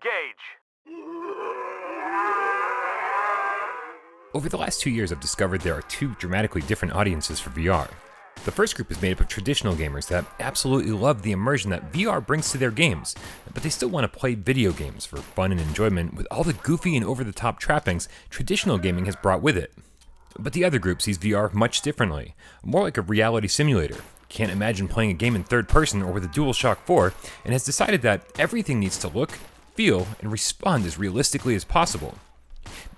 Engage. Over the last 2 years, I've discovered there are two dramatically different audiences for VR. The first group is made up of traditional gamers that absolutely love the immersion that VR brings to their games, but they still want to play video games for fun and enjoyment with all the goofy and over-the-top trappings traditional gaming has brought with it. But the other group sees VR much differently, more like a reality simulator. Can't imagine playing a game in third person or with a DualShock 4, and has decided that everything needs to look, feel, and respond as realistically as possible.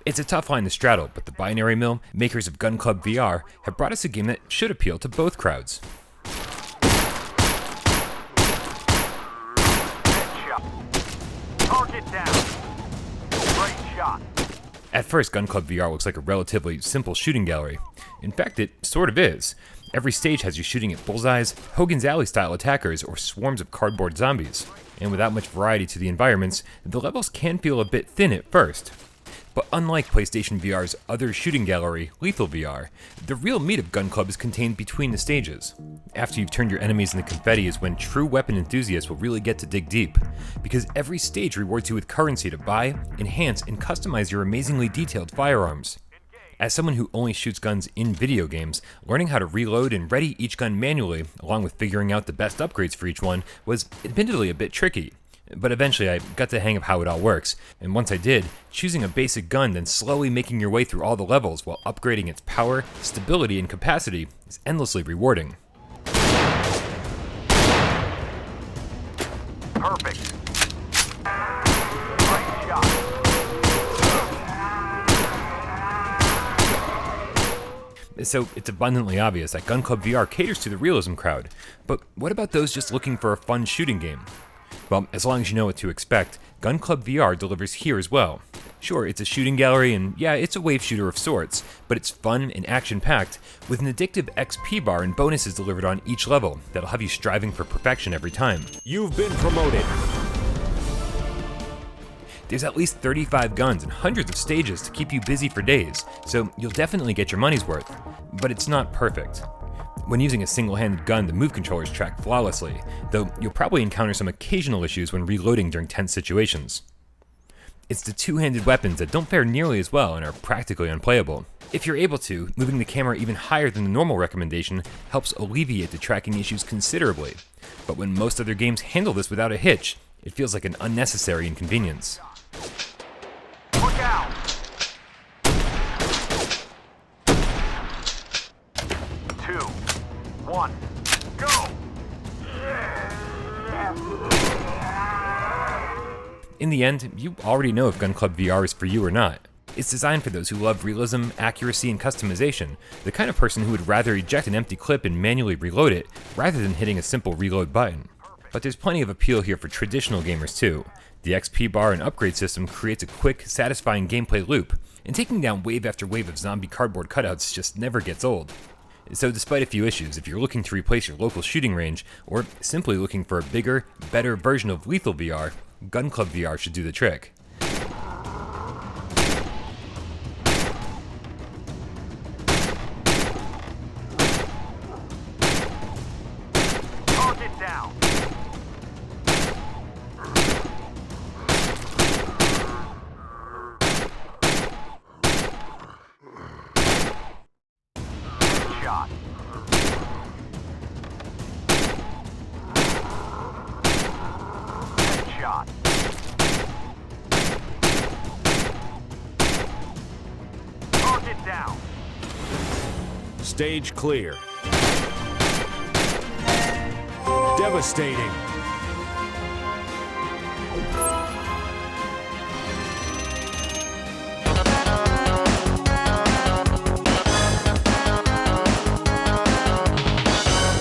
It's a tough line to straddle, but the Binary Mill, makers of Gun Club VR, have brought us a game that should appeal to both crowds. Target down. Great shot. At first, Gun Club VR looks like a relatively simple shooting gallery. In fact, it sort of is. Every stage has you shooting at bullseyes, Hogan's Alley-style attackers, or swarms of cardboard zombies. And without much variety to the environments, the levels can feel a bit thin at first. But unlike PlayStation VR's other shooting gallery, Lethal VR, the real meat of Gun Club is contained between the stages. After you've turned your enemies into confetti is when true weapon enthusiasts will really get to dig deep, because every stage rewards you with currency to buy, enhance, and customize your amazingly detailed firearms. As someone who only shoots guns in video games, learning how to reload and ready each gun manually, along with figuring out the best upgrades for each one, was admittedly a bit tricky. But eventually I got the hang of how it all works, and once I did, choosing a basic gun then slowly making your way through all the levels while upgrading its power, stability, and capacity is endlessly rewarding. Perfect. Great shot. So it's abundantly obvious that Gun Club VR caters to the realism crowd, but what about those just looking for a fun shooting game? Well, as long as you know what to expect, Gun Club VR delivers here as well. Sure, it's a shooting gallery, and yeah, it's a wave shooter of sorts, but it's fun and action-packed, with an Addictive Xp Bar and bonuses delivered on each level that'll have you striving for perfection every time. You've been promoted. There's at least 35 guns and hundreds of stages to keep you busy for days, so you'll definitely get your money's worth, but it's not perfect. When using a single-handed gun, the move controllers track flawlessly, though you'll probably encounter some occasional issues when reloading during tense situations. It's the two-handed weapons that don't fare nearly as well and are practically unplayable. If you're able to, moving the camera even higher than the normal recommendation helps alleviate the tracking issues considerably. But when most other games handle this without a hitch, it feels like an unnecessary inconvenience. Look out. 2, 1, go! In the end, you already know if Gun Club VR is for you or not. It's designed for those who love realism, accuracy, and customization, the kind of person who would rather eject an empty clip and manually reload it, rather than hitting a simple reload button. But there's plenty of appeal here for traditional gamers too. The XP Bar and upgrade system creates a quick, satisfying gameplay loop, and taking down wave after wave of zombie cardboard cutouts just never gets old. So despite a few issues, if you're looking to replace your local shooting range, or simply looking for a bigger, better version of Lethal VR, Gun Club VR should do the trick. Target down. Shot. Shot. Target down. Stage clear. Devastating.